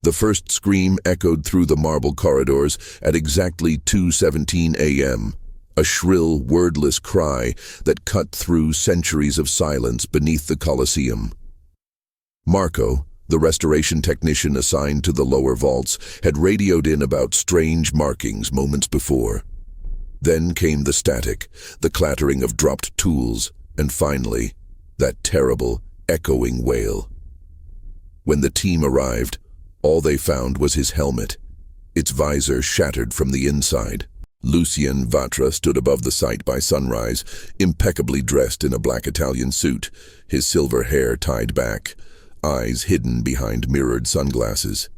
The first scream echoed through the marble corridors at exactly 2:17 a.m., a shrill, wordless cry that cut through centuries of silence beneath the Colosseum. Marco, the restoration technician assigned to the lower vaults, had radioed in about strange markings moments before. Then came the static, the clattering of dropped tools, and finally, that terrible, echoing wail. When the team arrived, all they found was his helmet, its visor shattered from the inside. Lucien Vatra stood above the site by sunrise, impeccably dressed in a black Italian suit, his silver hair tied back, eyes hidden behind mirrored sunglasses.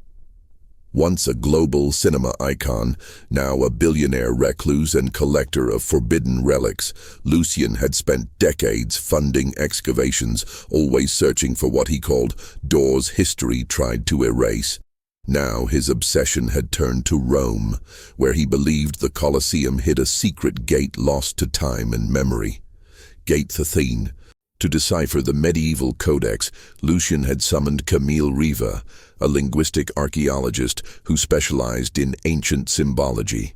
Once a global cinema icon, now a billionaire recluse and collector of forbidden relics, Lucien had spent decades funding excavations, always searching for what he called doors history tried to erase. Now his obsession had turned to Rome, where he believed the Colosseum hid a secret gate lost to time and memory. Gate XIII. To decipher the medieval codex, Lucien had summoned Camille Reva, a linguistic archaeologist who specialized in ancient symbology.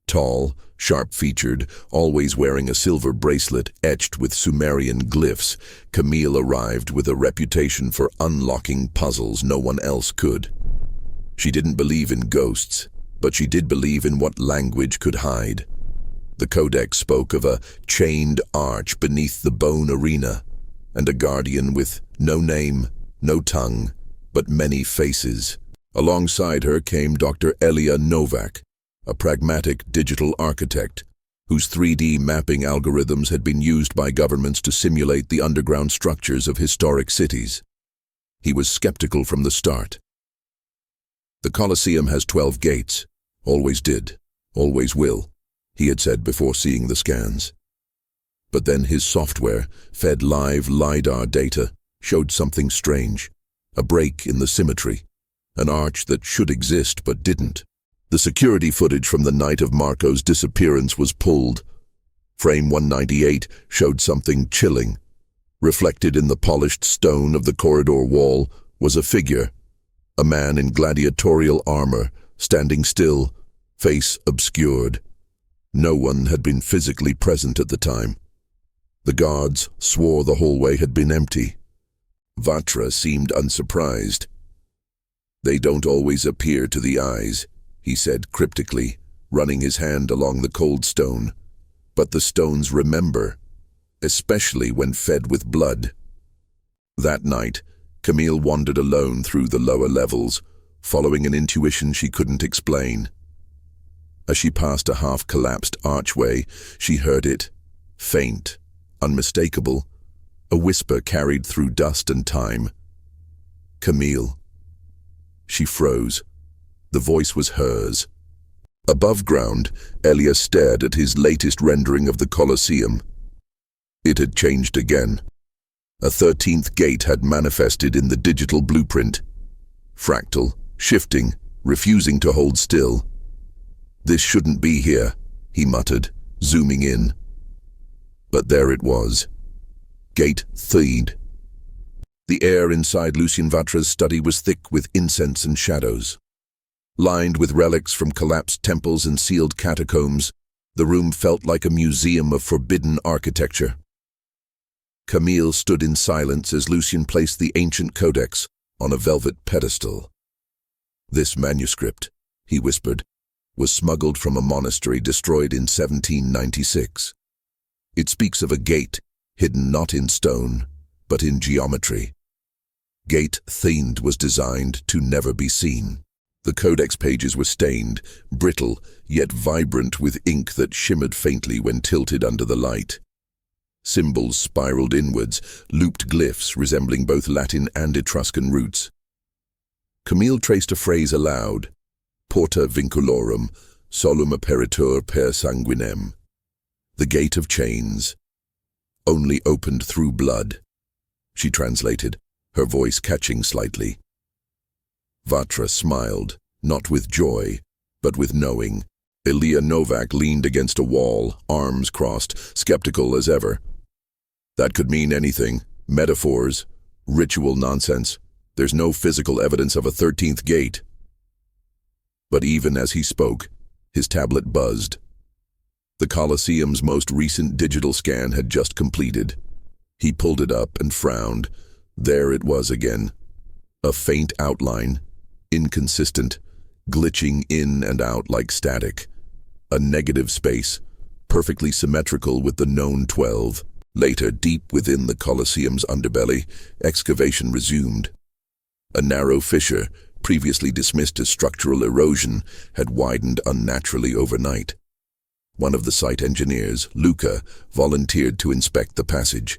Tall, sharp-featured, always wearing a silver bracelet etched with Sumerian glyphs, Camille arrived with a reputation for unlocking puzzles no one else could. She didn't believe in ghosts, but she did believe in what language could hide. The codex spoke of a chained arch beneath the bone arena, and a guardian with no name, no tongue, but many faces. Alongside her came Dr. Elia Novak, a pragmatic digital architect whose 3D mapping algorithms had been used by governments to simulate the underground structures of historic cities. He was skeptical from the start. The Colosseum has 12 gates, always did, always will, he had said before seeing the scans. But then his software, fed live LiDAR data, showed something strange, a break in the symmetry, an arch that should exist but didn't. The security footage from the night of Marco's disappearance was pulled. Frame 198 showed something chilling. Reflected in the polished stone of the corridor wall was a figure, a man in gladiatorial armor, standing still, face obscured. No one had been physically present at the time. The guards swore the hallway had been empty. Vatra seemed unsurprised. "They don't always appear to the eyes," he said cryptically, running his hand along the cold stone. "But the stones remember, especially when fed with blood." That night, Camille wandered alone through the lower levels, following an intuition she couldn't explain. As she passed a half-collapsed archway, she heard it, faint, unmistakable, a whisper carried through dust and time. "Camille." She froze. The voice was hers. Above ground, Elia stared at his latest rendering of the Colosseum. It had changed again. A 13th gate had manifested in the digital blueprint. Fractal, shifting, refusing to hold still. "This shouldn't be here," he muttered, zooming in. But there it was. Gate XIII. The air inside Lucien Vatra's study was thick with incense and shadows. Lined with relics from collapsed temples and sealed catacombs, the room felt like a museum of forbidden architecture. Camille stood in silence as Lucien placed the ancient codex on a velvet pedestal. "This manuscript," he whispered, "was smuggled from a monastery destroyed in 1796. It speaks of a gate hidden not in stone, but in geometry. Gate XIII was designed to never be seen." The codex pages were stained, brittle, yet vibrant with ink that shimmered faintly when tilted under the light. Symbols spiraled inwards, looped glyphs resembling both Latin and Etruscan roots. Camille traced a phrase aloud, "Porta vinculorum, solum apperitur per sanguinem." The gate of chains, only opened through blood. She translated, her voice catching slightly. Vatra smiled, not with joy, but with knowing. Elia Novak leaned against a wall, arms crossed, skeptical as ever. "That could mean anything. Metaphors, ritual nonsense. There's no physical evidence of a 13th gate. But even as he spoke, his tablet buzzed. The Colosseum's most recent digital scan had just completed. He pulled it up and frowned. There it was again. A faint outline, inconsistent, glitching in and out like static. A negative space, perfectly symmetrical with the known 12. Later, deep within the Colosseum's underbelly, excavation resumed. A narrow fissure, previously dismissed as structural erosion, had widened unnaturally overnight. One of the site engineers, Luca, volunteered to inspect the passage.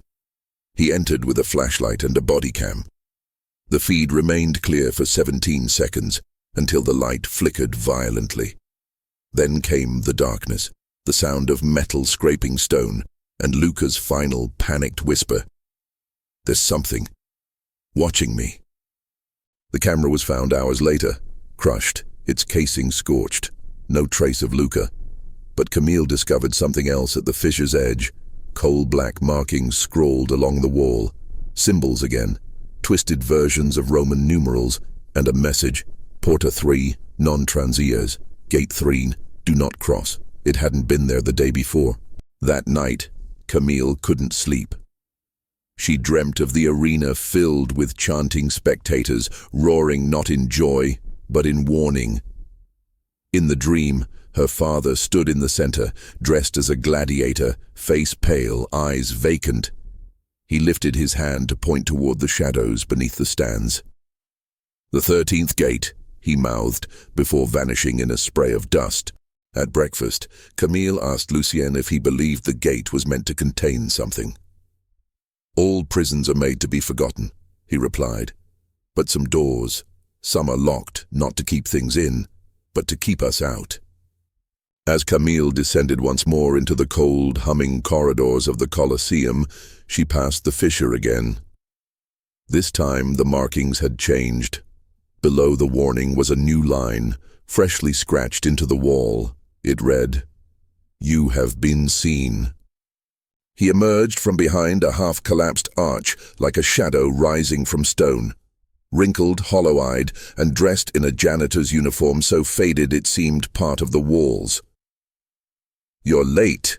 He entered with a flashlight and a body cam. The feed remained clear for 17 seconds, until the light flickered violently. Then came the darkness, the sound of metal scraping stone, and Luca's final panicked whisper. "There's something watching me." The camera was found hours later, crushed, its casing scorched. No trace of Luca. But Camille discovered something else at the fissure's edge. Coal-black markings scrawled along the wall. Symbols again, twisted versions of Roman numerals, and a message. Porta 3, non-transiers. Gate 3, do not cross. It hadn't been there the day before. That night, Camille couldn't sleep. She dreamt of the arena filled with chanting spectators, roaring not in joy, but in warning. In the dream, her father stood in the center, dressed as a gladiator, face pale, eyes vacant. He lifted his hand to point toward the shadows beneath the stands. "The 13th gate," he mouthed, before vanishing in a spray of dust. At breakfast, Camille asked Lucien if he believed the gate was meant to contain something. "All prisons are made to be forgotten," he replied. "But some doors, some are locked, not to keep things in, but to keep us out." As Camille descended once more into the cold, humming corridors of the Colosseum, she passed the fissure again. This time the markings had changed. Below the warning was a new line, freshly scratched into the wall. It read, "You have been seen." He emerged from behind a half-collapsed arch, like a shadow rising from stone. Wrinkled, hollow-eyed, and dressed in a janitor's uniform so faded it seemed part of the walls. "You're late,"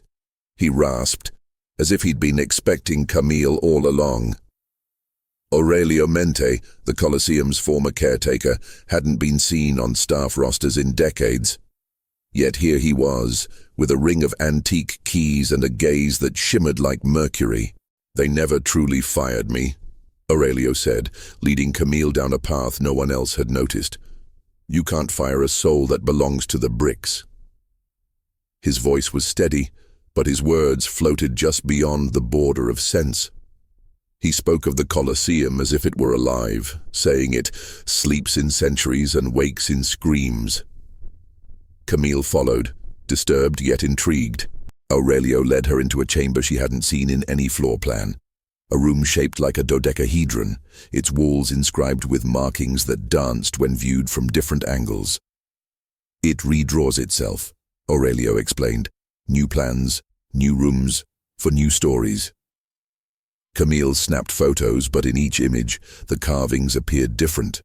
he rasped, as if he'd been expecting Camille all along. Aurelio Mente, the Colosseum's former caretaker, hadn't been seen on staff rosters in decades. Yet here he was, with a ring of antique keys and a gaze that shimmered like mercury. "They never truly fired me," Aurelio said, leading Camille down a path no one else had noticed. "You can't fire a soul that belongs to the bricks." His voice was steady, but his words floated just beyond the border of sense. He spoke of the Colosseum as if it were alive, saying it sleeps in centuries and wakes in screams. Camille followed, disturbed yet intrigued. Aurelio led her into a chamber she hadn't seen in any floor plan. A room shaped like a dodecahedron, its walls inscribed with markings that danced when viewed from different angles. "It redraws itself," Aurelio explained. "New plans, new rooms, for new stories." Camille snapped photos, but in each image, the carvings appeared different.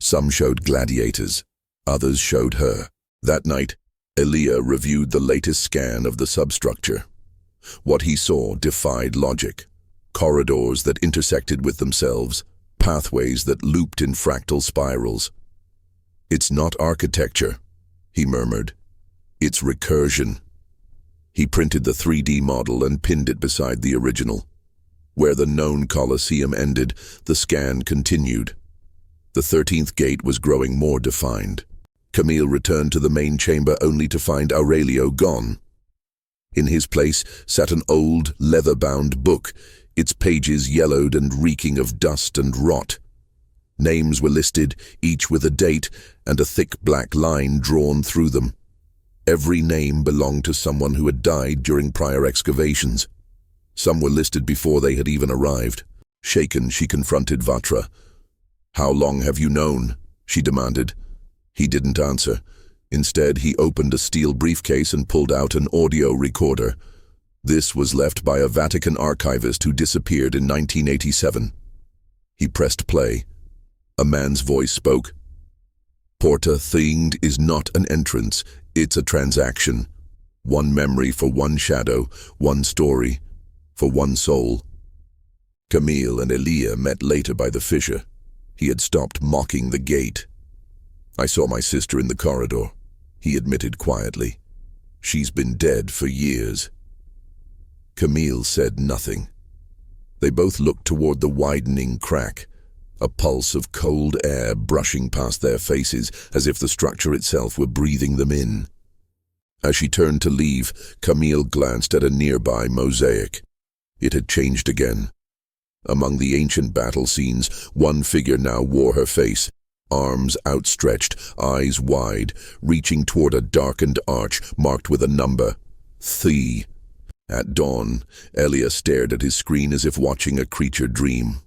Some showed gladiators, others showed her. That night, Elia reviewed the latest scan of the substructure. What he saw defied logic. Corridors that intersected with themselves, pathways that looped in fractal spirals. "It's not architecture," he murmured. "It's recursion." He printed the 3D model and pinned it beside the original. Where the known Colosseum ended, the scan continued. The 13th gate was growing more defined. Camille returned to the main chamber only to find Aurelio gone. In his place sat an old, leather-bound book, its pages yellowed and reeking of dust and rot. Names were listed, each with a date, and a thick black line drawn through them. Every name belonged to someone who had died during prior excavations. Some were listed before they had even arrived. Shaken, she confronted Vatra. "How long have you known?" she demanded. He didn't answer. Instead, he opened a steel briefcase and pulled out an audio recorder. This was left by a Vatican archivist who disappeared in 1987. He pressed play. A man's voice spoke. Porta thinged is not an entrance, it's a transaction. One memory for one shadow, one story, for one soul. Camille and Elia met later by the fissure. He had stopped mocking the gate. I saw my sister in the corridor, he admitted quietly. She's been dead for years. Camille said nothing. They both looked toward the widening crack, a pulse of cold air brushing past their faces as if the structure itself were breathing them in. As she turned to leave, Camille glanced at a nearby mosaic. It had changed again. Among the ancient battle scenes, one figure now wore her face, arms outstretched, eyes wide, reaching toward a darkened arch marked with a number, XIII. At dawn, Elia stared at his screen as if watching a creature dream.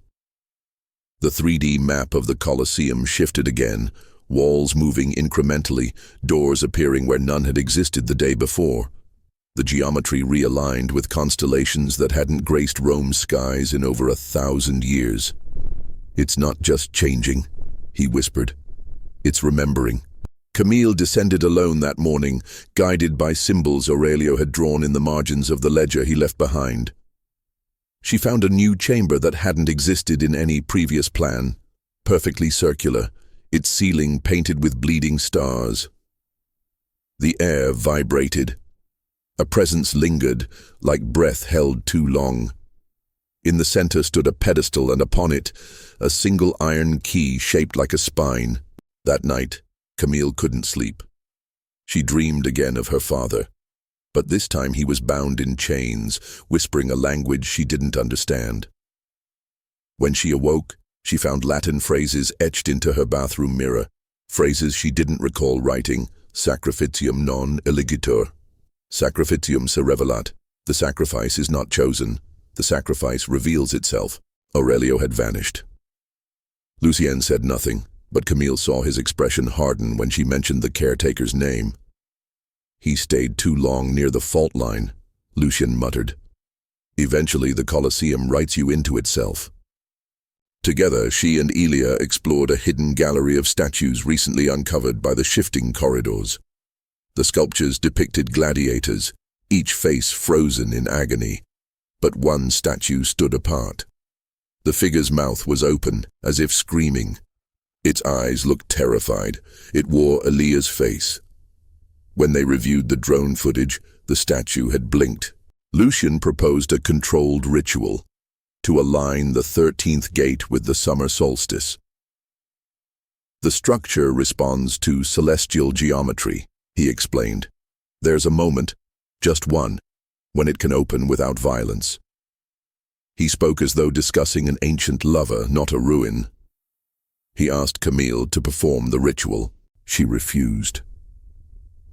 The 3D map of the Colosseum shifted again, walls moving incrementally, doors appearing where none had existed the day before. The geometry realigned with constellations that hadn't graced Rome's skies in over 1,000 years. It's not just changing, he whispered. It's remembering. Camille descended alone that morning, guided by symbols Aurelio had drawn in the margins of the ledger he left behind. She found a new chamber that hadn't existed in any previous plan, perfectly circular, its ceiling painted with bleeding stars. The air vibrated. A presence lingered, like breath held too long. In the center stood a pedestal, and upon it, a single iron key shaped like a spine. That night, Camille couldn't sleep. She dreamed again of her father, but this time he was bound in chains, whispering a language she didn't understand. When she awoke, she found Latin phrases etched into her bathroom mirror, phrases she didn't recall writing: sacrificium non eligitur. Sacrificium se revelat. The sacrifice is not chosen. The sacrifice reveals itself. Aurelio had vanished. Lucien said nothing, but Camille saw his expression harden when she mentioned the caretaker's name. He stayed too long near the fault line, Lucien muttered. Eventually the Colosseum writes you into itself. Together, she and Elia explored a hidden gallery of statues recently uncovered by the shifting corridors. The sculptures depicted gladiators, each face frozen in agony, but one statue stood apart. The figure's mouth was open, as if screaming. Its eyes looked terrified. It wore Elia's face. When they reviewed the drone footage, the statue had blinked. Lucien proposed a controlled ritual to align the 13th Gate with the summer solstice. The structure responds to celestial geometry, he explained. There's a moment, just one, when it can open without violence. He spoke as though discussing an ancient lover, not a ruin. He asked Camille to perform the ritual. She refused.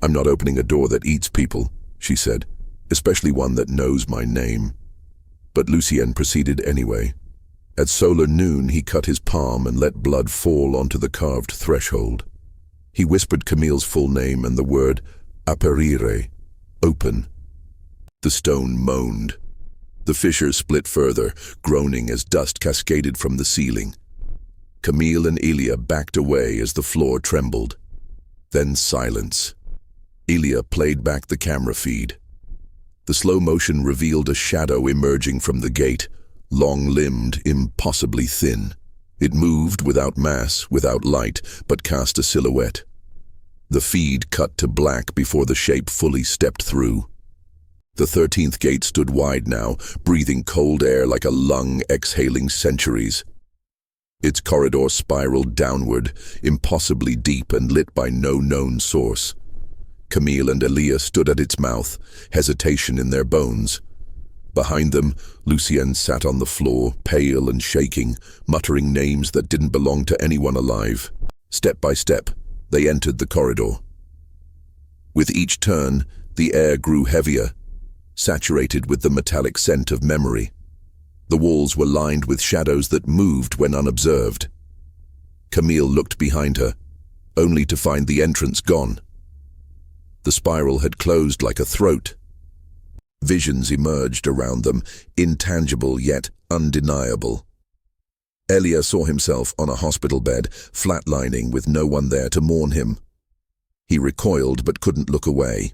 I'm not opening a door that eats people, she said, especially one that knows my name. But Lucien proceeded anyway. At solar noon, he cut his palm and let blood fall onto the carved threshold. He whispered Camille's full name and the word apparire, open. The stone moaned. The fissure split further, groaning as dust cascaded from the ceiling. Camille and Elia backed away as the floor trembled. Then silence. Elia played back the camera feed. The slow motion revealed a shadow emerging from the gate, long-limbed, impossibly thin. It moved without mass, without light, but cast a silhouette. The feed cut to black before the shape fully stepped through. The 13th Gate stood wide now, breathing cold air like a lung exhaling centuries. Its corridor spiraled downward, impossibly deep and lit by no known source. Camille and Elia stood at its mouth, hesitation in their bones. Behind them, Lucien sat on the floor, pale and shaking, muttering names that didn't belong to anyone alive. Step by step, they entered the corridor. With each turn, the air grew heavier, saturated with the metallic scent of memory. The walls were lined with shadows that moved when unobserved. Camille looked behind her, only to find the entrance gone. The spiral had closed like a throat. Visions emerged around them, intangible yet undeniable. Elia saw himself on a hospital bed, flatlining with no one there to mourn him. He recoiled but couldn't look away.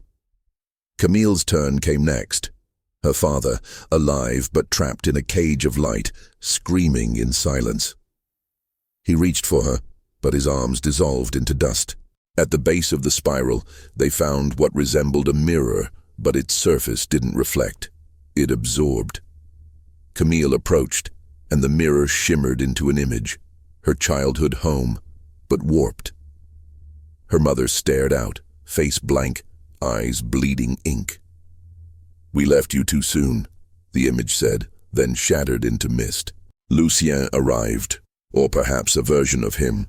Camille's turn came next. Her father, alive but trapped in a cage of light, screaming in silence. He reached for her, but his arms dissolved into dust. At the base of the spiral, they found what resembled a mirror, but its surface didn't reflect. It absorbed. Camille approached, and the mirror shimmered into an image, her childhood home, but warped. Her mother stared out, face blank, eyes bleeding ink. "We left you too soon," the image said, then shattered into mist. Lucien arrived, or perhaps a version of him.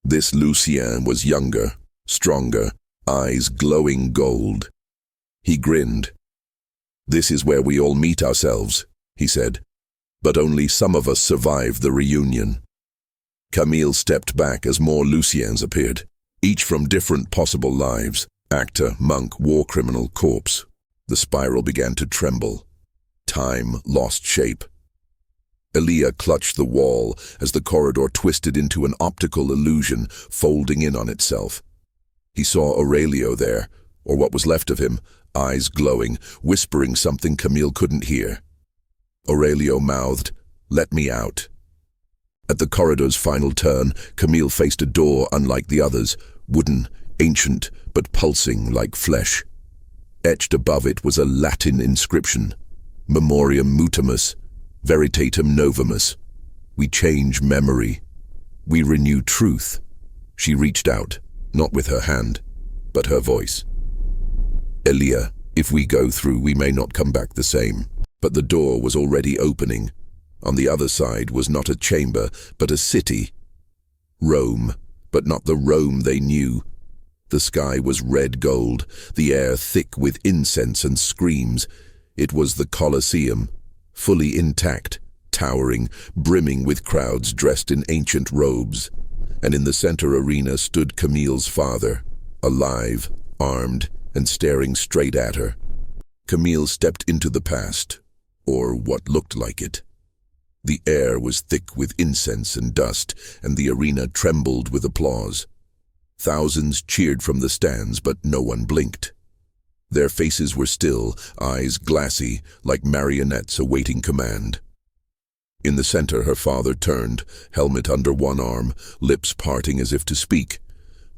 This Lucien was younger, stronger, eyes glowing gold. He grinned. "This is where we all meet ourselves," he said. "But only some of us survived the reunion." Camille stepped back as more Luciens appeared, each from different possible lives: actor, monk, war criminal, corpse. The spiral began to tremble. Time lost shape. Elia clutched the wall as the corridor twisted into an optical illusion, folding in on itself. He saw Aurelio there, or what was left of him, eyes glowing, whispering something Camille couldn't hear. Aurelio mouthed, "Let me out." At the corridor's final turn, Camille faced a door unlike the others, wooden, ancient, but pulsing like flesh. Etched above it was a Latin inscription: Memoriam mutamus, veritatem novamus. We change memory. We renew truth. She reached out, not with her hand, but her voice. "Elia, if we go through, we may not come back the same." But the door was already opening. On the other side was not a chamber, but a city. Rome, but not the Rome they knew. The sky was red gold, the air thick with incense and screams. It was the Colosseum, fully intact, towering, brimming with crowds dressed in ancient robes. And in the center arena stood Camille's father, alive, armed, and staring straight at her. Camille stepped into the past, or what looked like it. The air was thick with incense and dust, and the arena trembled with applause. Thousands cheered from the stands, but no one blinked. Their faces were still, eyes glassy, like marionettes awaiting command. In the center, her father turned, helmet under one arm, lips parting as if to speak,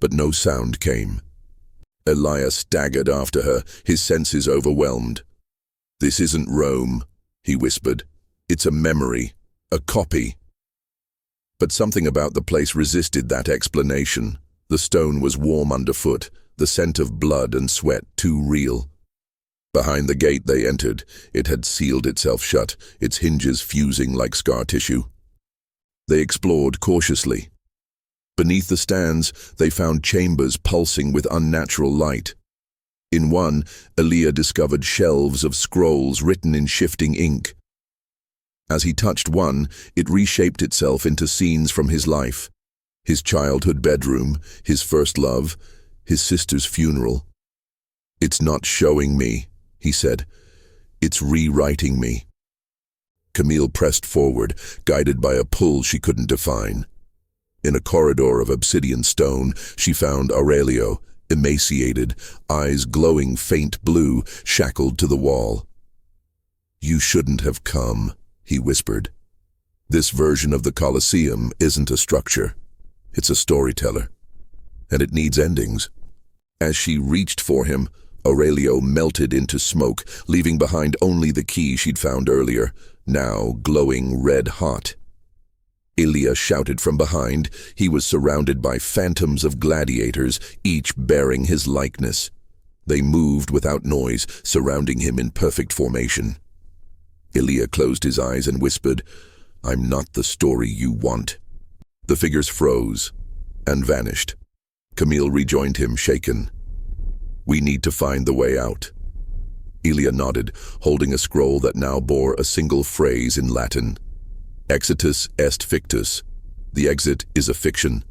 but no sound came. Elia staggered after her, his senses overwhelmed. "This isn't Rome," he whispered. "It's a memory, a copy." But something about the place resisted that explanation. The stone was warm underfoot, the scent of blood and sweat too real. Behind the gate they entered, it had sealed itself shut, its hinges fusing like scar tissue. They explored cautiously. Beneath the stands, they found chambers pulsing with unnatural light. In one, Elia discovered shelves of scrolls written in shifting ink. As he touched one, it reshaped itself into scenes from his life. His childhood bedroom, his first love, his sister's funeral. "It's not showing me," he said. "It's rewriting me." Camille pressed forward, guided by a pull she couldn't define. In a corridor of obsidian stone, she found Aurelio, emaciated, eyes glowing faint blue, shackled to the wall. "You shouldn't have come," he whispered. "This version of the Colosseum isn't a structure. It's a storyteller, and it needs endings." As she reached for him, Aurelio melted into smoke, leaving behind only the key she'd found earlier, now glowing red-hot. Elia shouted from behind. He was surrounded by phantoms of gladiators, each bearing his likeness. They moved without noise, surrounding him in perfect formation. Elia closed his eyes and whispered, "I'm not the story you want." The figures froze and vanished. Camille rejoined him, shaken. "We need to find the way out." Elia nodded, holding a scroll that now bore a single phrase in Latin. "Exitus est fictus." The exit is a fiction.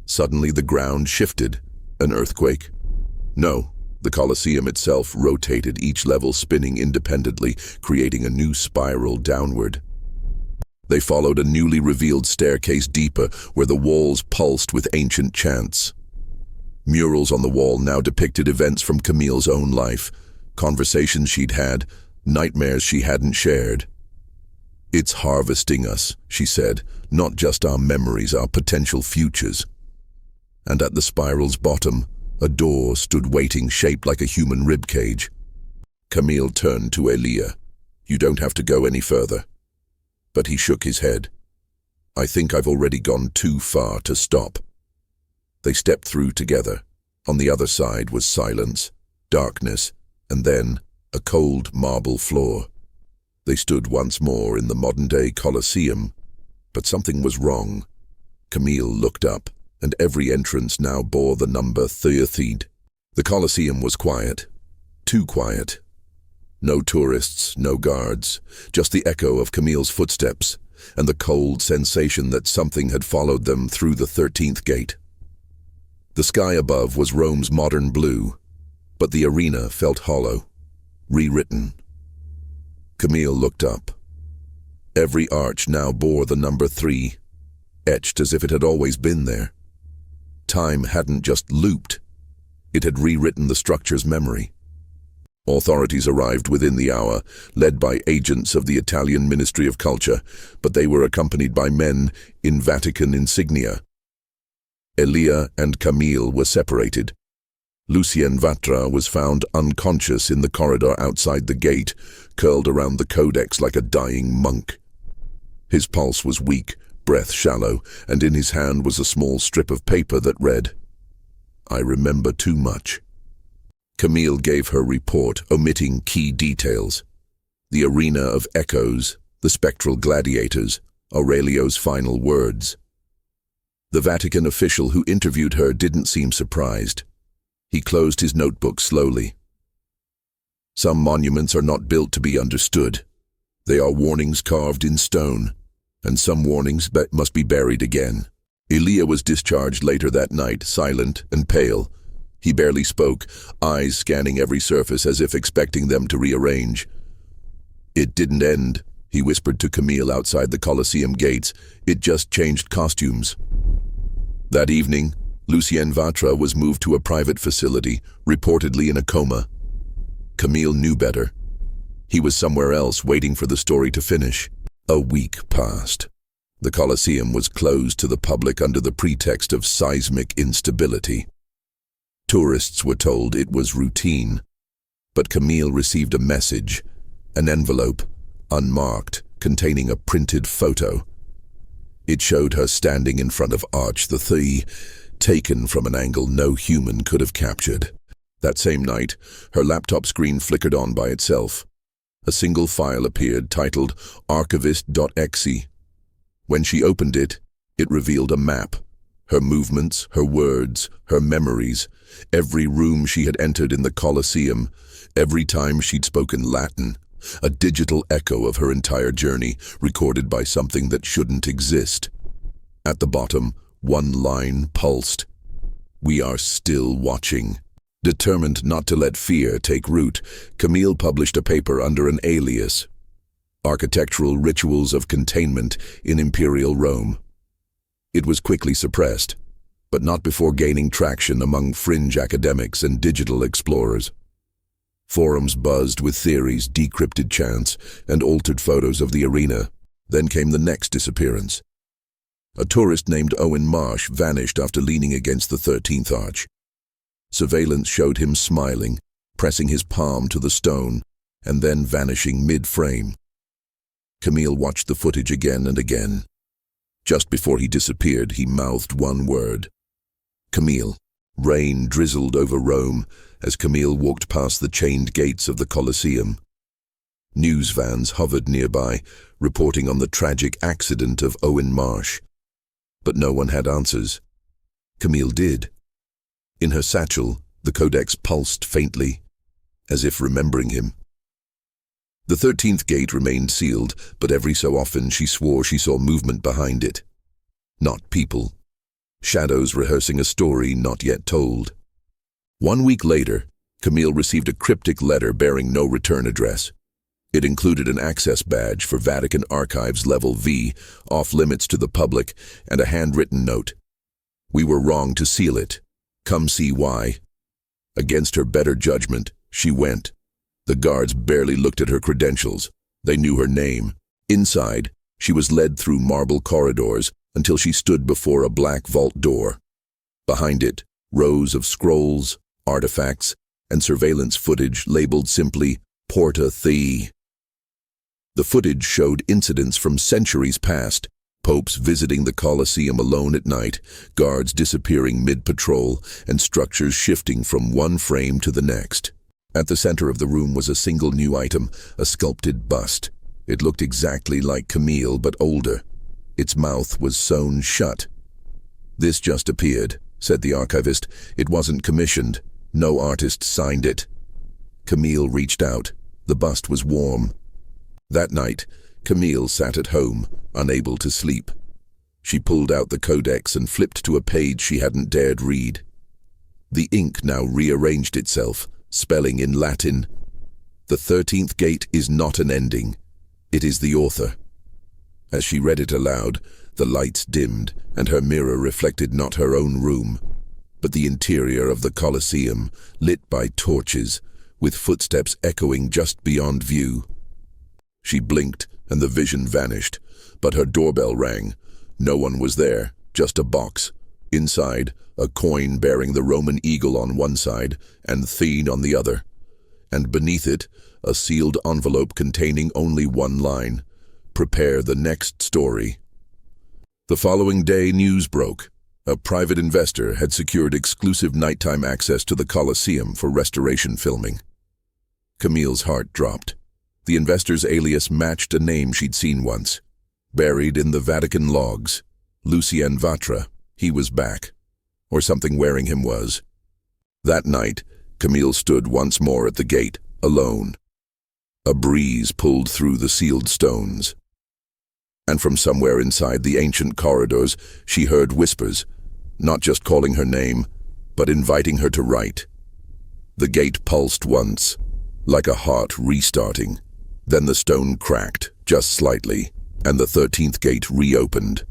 Suddenly the ground shifted. An earthquake? No, the Colosseum itself rotated, each level spinning independently, creating a new spiral downward. They followed a newly revealed staircase deeper, where the walls pulsed with ancient chants. Murals on the wall now depicted events from Camille's own life, conversations she'd had, nightmares she hadn't shared. "It's harvesting us," she said, "not just our memories, our potential futures." And at the spiral's bottom, a door stood waiting, shaped like a human ribcage. Camille turned to Elia. "You don't have to go any further." But he shook his head. "I think I've already gone too far to stop." They stepped through together. On the other side was silence, darkness, and then a cold marble floor. They stood once more in the modern-day Colosseum, but something was wrong. Camille looked up, and every entrance now bore the number 13. The Colosseum was quiet. Too quiet. No tourists, no guards, just the echo of Camille's footsteps, and the cold sensation that something had followed them through the 13th Gate. The sky above was Rome's modern blue, but the arena felt hollow, rewritten. Camille looked up. Every arch now bore the number 3, etched as if it had always been there. Time hadn't just looped, it had rewritten the structure's memory. Authorities arrived within the hour, led by agents of the Italian Ministry of Culture, but they were accompanied by men in Vatican insignia. Elia and Camille were separated. Lucien Vatra was found unconscious in the corridor outside the gate, curled around the codex like a dying monk. His pulse was weak, breath shallow, and in his hand was a small strip of paper that read, "I remember too much." Camille gave her report, omitting key details. The arena of echoes, the spectral gladiators, Aurelio's final words. The Vatican official who interviewed her didn't seem surprised. He closed his notebook slowly. "Some monuments are not built to be understood. They are warnings carved in stone, and some warnings must be buried again." Elia was discharged later that night, silent and pale. He barely spoke, eyes scanning every surface as if expecting them to rearrange. "It didn't end," he whispered to Camille outside the Colosseum gates. "It just changed costumes." That evening, Lucien Vatra was moved to a private facility, reportedly in a coma. Camille knew better. He was somewhere else, waiting for the story to finish. A week passed. The Colosseum was closed to the public under the pretext of seismic instability. Tourists were told it was routine. But Camille received a message, an envelope, unmarked, containing a printed photo. It showed her standing in front of Arch the Third, taken from an angle no human could have captured. That same night, her laptop screen flickered on by itself. A single file appeared titled archivist.exe. When she opened it, it revealed a map. Her movements, her words, her memories, every room she had entered in the Colosseum, every time she'd spoken Latin, a digital echo of her entire journey, recorded by something that shouldn't exist. At the bottom, one line pulsed. "We are still watching." Determined not to let fear take root, Camille published a paper under an alias, Architectural Rituals of Containment in Imperial Rome. It was quickly suppressed, but not before gaining traction among fringe academics and digital explorers. Forums buzzed with theories, decrypted chants, and altered photos of the arena. Then came the next disappearance. A tourist named Owen Marsh vanished after leaning against the 13th arch. Surveillance showed him smiling, pressing his palm to the stone, and then vanishing mid-frame. Camille watched the footage again and again. Just before he disappeared, he mouthed one word. "Camille." Rain drizzled over Rome as Camille walked past the chained gates of the Colosseum. News vans hovered nearby, reporting on the tragic accident of Owen Marsh. But no one had answers. Camille did. In her satchel, the codex pulsed faintly, as if remembering him. The 13th Gate remained sealed, but every so often she swore she saw movement behind it. Not people. Shadows rehearsing a story not yet told. 1 week later, Camille received a cryptic letter bearing no return address. It included an access badge for Vatican Archives Level V, off-limits to the public, and a handwritten note. "We were wrong to seal it. Come see why." Against her better judgment, she went. The guards barely looked at her credentials. They knew her name. Inside, she was led through marble corridors until she stood before a black vault door. Behind it, rows of scrolls, artifacts, and surveillance footage labeled simply Porta The. The footage showed incidents from centuries past: popes visiting the Colosseum alone at night, guards disappearing mid-patrol, and structures shifting from one frame to the next. At the center of the room was a single new item, a sculpted bust. It looked exactly like Camille, but older. Its mouth was sewn shut. "This just appeared," said the archivist. "It wasn't commissioned. No artist signed it." Camille reached out. The bust was warm. That night, Camille sat at home, unable to sleep. She pulled out the codex and flipped to a page she hadn't dared read. The ink now rearranged itself, spelling in Latin, "The 13th Gate is not an ending. It is the author." As she read it aloud, the lights dimmed, and her mirror reflected not her own room, but the interior of the Colosseum, lit by torches, with footsteps echoing just beyond view. She blinked, and the vision vanished, but her doorbell rang. No one was there, just a box. Inside, a coin bearing the Roman eagle on one side and Thene on the other. And beneath it, a sealed envelope containing only one line: "Prepare the next story." The following day, news broke. A private investor had secured exclusive nighttime access to the Colosseum for restoration filming. Camille's heart dropped. The investor's alias matched a name she'd seen once. Buried in the Vatican logs. Lucien Vatra. He was back. Or something wearing him was. That night, Camille stood once more at the gate, alone. A breeze pulled through the sealed stones. And from somewhere inside the ancient corridors, she heard whispers, not just calling her name, but inviting her to write. The gate pulsed once, like a heart restarting. Then the stone cracked, just slightly, and the 13th Gate reopened.